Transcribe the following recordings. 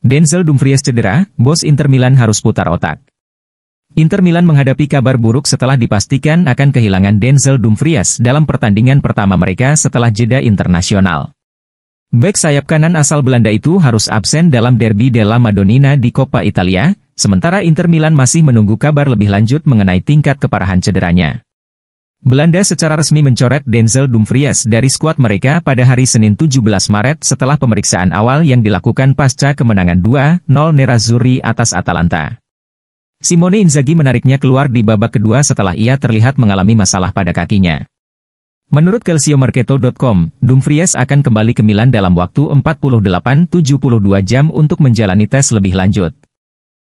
Denzel Dumfries cedera, bos Inter Milan harus putar otak. Inter Milan menghadapi kabar buruk setelah dipastikan akan kehilangan Denzel Dumfries dalam pertandingan pertama mereka setelah jeda internasional. Bek sayap kanan asal Belanda itu harus absen dalam Derby della Madonnina di Coppa Italia, sementara Inter Milan masih menunggu kabar lebih lanjut mengenai tingkat keparahan cederanya. Belanda secara resmi mencoret Denzel Dumfries dari skuad mereka pada hari Senin 17 Maret setelah pemeriksaan awal yang dilakukan pasca kemenangan 2-0 Nerazzurri atas Atalanta. Simone Inzaghi menariknya keluar di babak kedua setelah ia terlihat mengalami masalah pada kakinya. Menurut calciomercato.com, Dumfries akan kembali ke Milan dalam waktu 48-72 jam untuk menjalani tes lebih lanjut.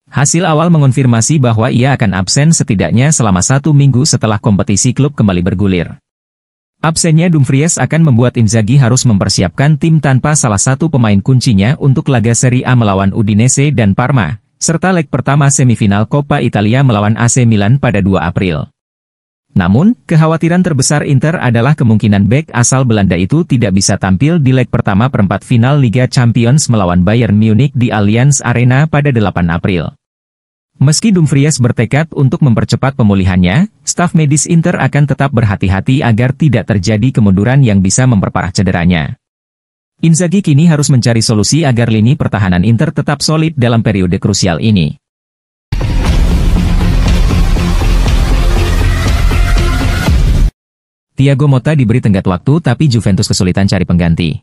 Hasil awal mengonfirmasi bahwa ia akan absen setidaknya selama 1 minggu setelah kompetisi klub kembali bergulir. Absennya Dumfries akan membuat Inzaghi harus mempersiapkan tim tanpa salah satu pemain kuncinya untuk laga Serie A melawan Udinese dan Parma, serta leg pertama semifinal Coppa Italia melawan AC Milan pada 2 April. Namun, kekhawatiran terbesar Inter adalah kemungkinan bek asal Belanda itu tidak bisa tampil di leg pertama perempat final Liga Champions melawan Bayern Munich di Allianz Arena pada 8 April. Meski Dumfries bertekad untuk mempercepat pemulihannya, staf medis Inter akan tetap berhati-hati agar tidak terjadi kemunduran yang bisa memperparah cederanya. Inzaghi kini harus mencari solusi agar lini pertahanan Inter tetap solid dalam periode krusial ini. Thiago Motta diberi tenggat waktu tapi Juventus kesulitan cari pengganti.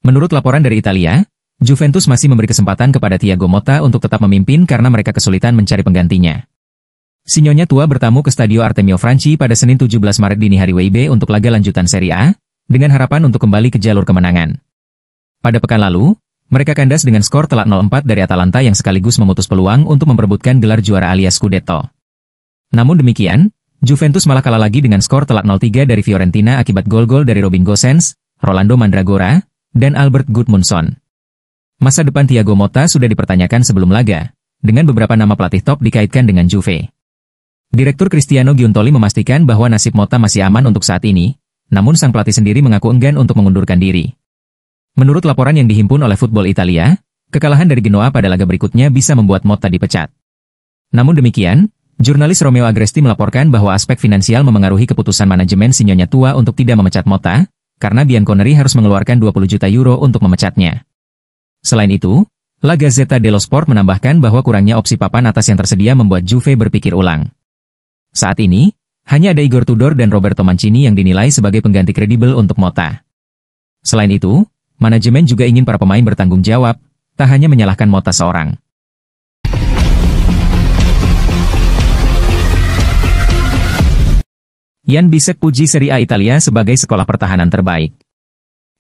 Menurut laporan dari Italia, Juventus masih memberi kesempatan kepada Thiago Motta untuk tetap memimpin karena mereka kesulitan mencari penggantinya. Sinyonya tua bertamu ke Stadio Artemio Franchi pada Senin 17 Maret dini hari WIB untuk laga lanjutan Serie A, dengan harapan untuk kembali ke jalur kemenangan. Pada pekan lalu, mereka kandas dengan skor telak 0-4 dari Atalanta yang sekaligus memutus peluang untuk memperebutkan gelar juara alias Scudetto. Namun demikian, Juventus malah kalah lagi dengan skor telak 0-3 dari Fiorentina akibat gol-gol dari Robin Gosens, Rolando Mandragora, dan Albert Gudmundsson. Masa depan Thiago Motta sudah dipertanyakan sebelum laga, dengan beberapa nama pelatih top dikaitkan dengan Juve. Direktur Cristiano Giuntoli memastikan bahwa nasib Motta masih aman untuk saat ini, namun sang pelatih sendiri mengaku enggan untuk mengundurkan diri. Menurut laporan yang dihimpun oleh Football Italia, kekalahan dari Genoa pada laga berikutnya bisa membuat Motta dipecat. Namun demikian, jurnalis Romeo Agresti melaporkan bahwa aspek finansial memengaruhi keputusan manajemen Sinyonya tua untuk tidak memecat Motta, karena Bianconeri harus mengeluarkan 20 juta euro untuk memecatnya. Selain itu, La Gazzetta dello Sport menambahkan bahwa kurangnya opsi papan atas yang tersedia membuat Juve berpikir ulang. Saat ini, hanya ada Igor Tudor dan Roberto Mancini yang dinilai sebagai pengganti kredibel untuk Motta. Selain itu, manajemen juga ingin para pemain bertanggung jawab, tak hanya menyalahkan Motta seorang. Jan Bisek puji Serie A Italia sebagai sekolah pertahanan terbaik.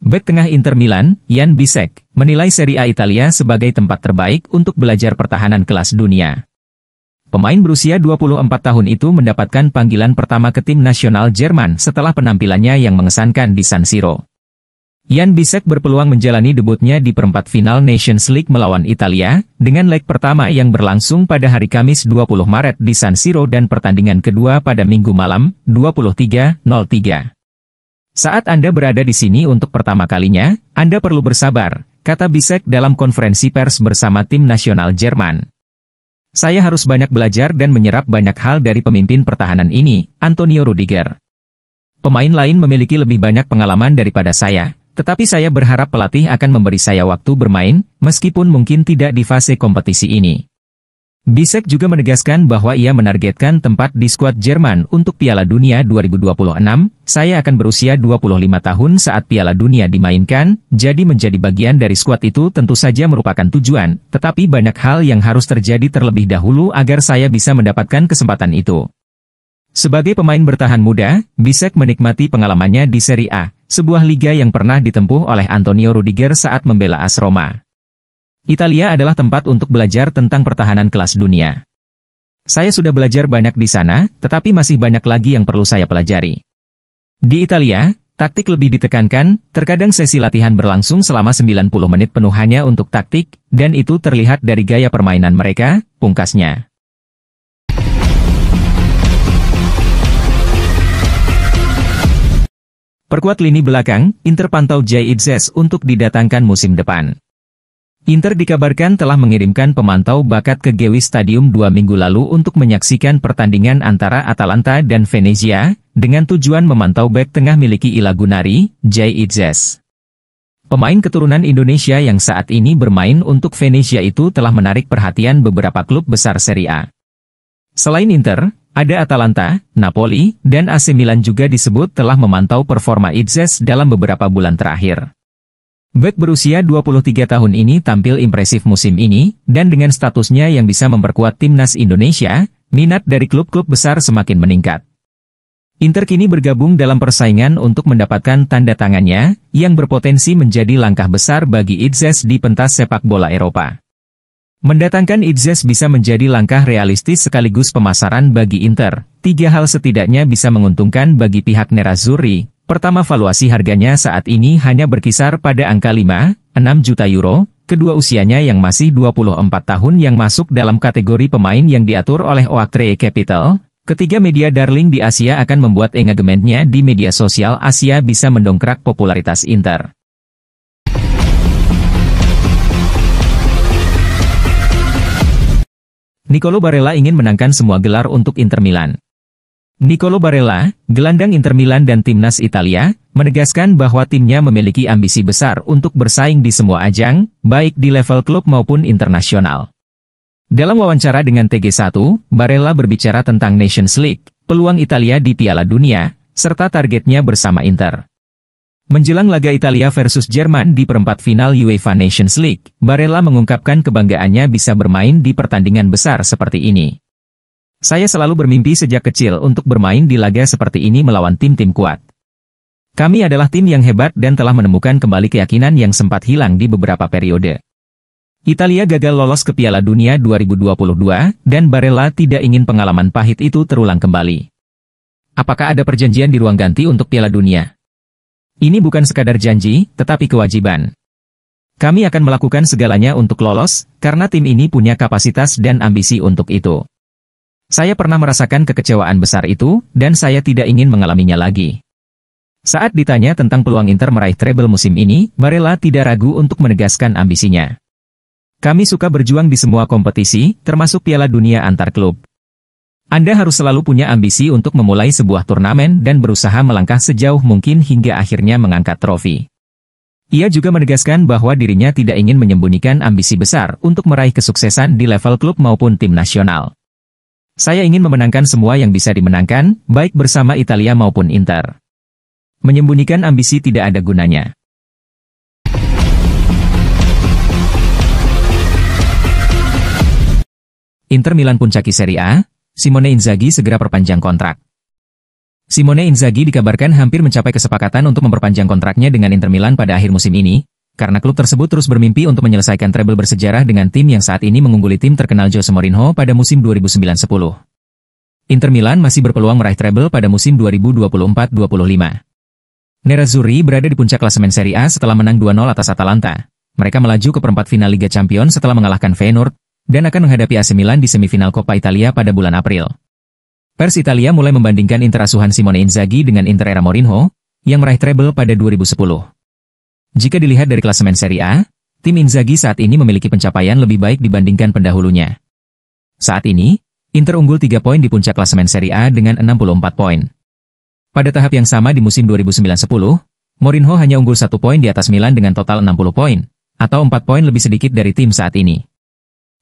Bek tengah Inter Milan, Jan Bisek, menilai Serie A Italia sebagai tempat terbaik untuk belajar pertahanan kelas dunia. Pemain berusia 24 tahun itu mendapatkan panggilan pertama ke tim nasional Jerman setelah penampilannya yang mengesankan di San Siro. Jan Bisek berpeluang menjalani debutnya di perempat final Nations League melawan Italia, dengan leg pertama yang berlangsung pada hari Kamis 20 Maret di San Siro dan pertandingan kedua pada Minggu malam, 23.03. Saat Anda berada di sini untuk pertama kalinya, Anda perlu bersabar, kata Bisek dalam konferensi pers bersama tim nasional Jerman. Saya harus banyak belajar dan menyerap banyak hal dari pemimpin pertahanan ini, Antonio Rudiger. Pemain lain memiliki lebih banyak pengalaman daripada saya. Tetapi saya berharap pelatih akan memberi saya waktu bermain, meskipun mungkin tidak di fase kompetisi ini. Bisek juga menegaskan bahwa ia menargetkan tempat di skuad Jerman untuk Piala Dunia 2026. Saya akan berusia 25 tahun saat Piala Dunia dimainkan, jadi menjadi bagian dari skuad itu tentu saja merupakan tujuan, tetapi banyak hal yang harus terjadi terlebih dahulu agar saya bisa mendapatkan kesempatan itu. Sebagai pemain bertahan muda, Bisek menikmati pengalamannya di Serie A, sebuah liga yang pernah ditempuh oleh Antonio Rudiger saat membela AS Roma. Italia adalah tempat untuk belajar tentang pertahanan kelas dunia. Saya sudah belajar banyak di sana, tetapi masih banyak lagi yang perlu saya pelajari. Di Italia, taktik lebih ditekankan, terkadang sesi latihan berlangsung selama 90 menit penuh hanya untuk taktik, dan itu terlihat dari gaya permainan mereka, pungkasnya. Perkuat lini belakang, Inter pantau Jay Itzes untuk didatangkan musim depan. Inter dikabarkan telah mengirimkan pemantau bakat ke Gewi Stadium 2 minggu lalu untuk menyaksikan pertandingan antara Atalanta dan Venezia, dengan tujuan memantau bek tengah miliki Ila Gunari, Jay Itzes. Pemain keturunan Indonesia yang saat ini bermain untuk Venezia itu telah menarik perhatian beberapa klub besar Serie A. Selain Inter, ada Atalanta, Napoli, dan AC Milan juga disebut telah memantau performa Itzes dalam beberapa bulan terakhir. Bek berusia 23 tahun ini tampil impresif musim ini, dan dengan statusnya yang bisa memperkuat timnas Indonesia, minat dari klub-klub besar semakin meningkat. Inter kini bergabung dalam persaingan untuk mendapatkan tanda tangannya, yang berpotensi menjadi langkah besar bagi Itzes di pentas sepak bola Eropa. Mendatangkan Itzes bisa menjadi langkah realistis sekaligus pemasaran bagi Inter. 3 hal setidaknya bisa menguntungkan bagi pihak Nerazzurri. Pertama, valuasi harganya saat ini hanya berkisar pada angka 5-6 juta euro. Kedua, usianya yang masih 24 tahun yang masuk dalam kategori pemain yang diatur oleh Oaktree Capital. Ketiga, media darling di Asia akan membuat engagementnya di media sosial Asia bisa mendongkrak popularitas Inter. Nicolo Barella ingin menangkan semua gelar untuk Inter Milan. Nicolo Barella, gelandang Inter Milan dan timnas Italia, menegaskan bahwa timnya memiliki ambisi besar untuk bersaing di semua ajang, baik di level klub maupun internasional. Dalam wawancara dengan TG1, Barella berbicara tentang Nations League, peluang Italia di Piala Dunia, serta targetnya bersama Inter. Menjelang laga Italia versus Jerman di perempat final UEFA Nations League, Barella mengungkapkan kebanggaannya bisa bermain di pertandingan besar seperti ini. Saya selalu bermimpi sejak kecil untuk bermain di laga seperti ini melawan tim-tim kuat. Kami adalah tim yang hebat dan telah menemukan kembali keyakinan yang sempat hilang di beberapa periode. Italia gagal lolos ke Piala Dunia 2022, dan Barella tidak ingin pengalaman pahit itu terulang kembali. Apakah ada perjanjian di ruang ganti untuk Piala Dunia? Ini bukan sekadar janji, tetapi kewajiban. Kami akan melakukan segalanya untuk lolos, karena tim ini punya kapasitas dan ambisi untuk itu. Saya pernah merasakan kekecewaan besar itu, dan saya tidak ingin mengalaminya lagi. Saat ditanya tentang peluang Inter meraih treble musim ini, Barella tidak ragu untuk menegaskan ambisinya. Kami suka berjuang di semua kompetisi, termasuk Piala Dunia antar klub. Anda harus selalu punya ambisi untuk memulai sebuah turnamen dan berusaha melangkah sejauh mungkin hingga akhirnya mengangkat trofi. Ia juga menegaskan bahwa dirinya tidak ingin menyembunyikan ambisi besar untuk meraih kesuksesan di level klub maupun tim nasional. Saya ingin memenangkan semua yang bisa dimenangkan, baik bersama Italia maupun Inter. Menyembunyikan ambisi tidak ada gunanya. Inter Milan puncaki Serie A, Simone Inzaghi segera perpanjang kontrak. Simone Inzaghi dikabarkan hampir mencapai kesepakatan untuk memperpanjang kontraknya dengan Inter Milan pada akhir musim ini, karena klub tersebut terus bermimpi untuk menyelesaikan treble bersejarah dengan tim yang saat ini mengungguli tim terkenal Jose Mourinho pada musim 2009-10. Inter Milan masih berpeluang meraih treble pada musim 2024-25. Nerazzurri berada di puncak klasemen Serie A setelah menang 2-0 atas Atalanta. Mereka melaju ke perempat final Liga Champions setelah mengalahkan Feyenoord, dan akan menghadapi AC Milan di semifinal Coppa Italia pada bulan April. Pers Italia mulai membandingkan Inter asuhan Simone Inzaghi dengan Inter era Mourinho, yang meraih treble pada 2010. Jika dilihat dari klasemen Serie A, tim Inzaghi saat ini memiliki pencapaian lebih baik dibandingkan pendahulunya. Saat ini, Inter unggul 3 poin di puncak klasemen Serie A dengan 64 poin. Pada tahap yang sama di musim 2009-10, Mourinho hanya unggul 1 poin di atas Milan dengan total 60 poin, atau 4 poin lebih sedikit dari tim saat ini.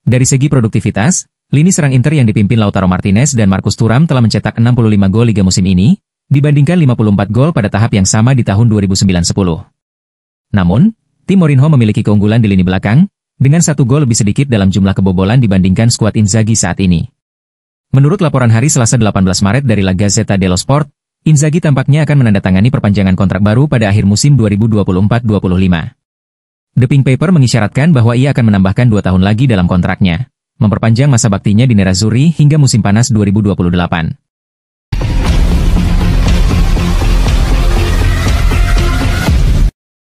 Dari segi produktivitas, lini serang Inter yang dipimpin Lautaro Martinez dan Marcus Thuram telah mencetak 65 gol Liga musim ini, dibandingkan 54 gol pada tahap yang sama di tahun 2009-10. Namun, tim Mourinho memiliki keunggulan di lini belakang, dengan 1 gol lebih sedikit dalam jumlah kebobolan dibandingkan skuad Inzaghi saat ini. Menurut laporan hari Selasa 18 Maret dari La Gazzetta dello Sport, Inzaghi tampaknya akan menandatangani perpanjangan kontrak baru pada akhir musim 2024-25. The Pink Paper mengisyaratkan bahwa ia akan menambahkan 2 tahun lagi dalam kontraknya, memperpanjang masa baktinya di Nerazzurri hingga musim panas 2028.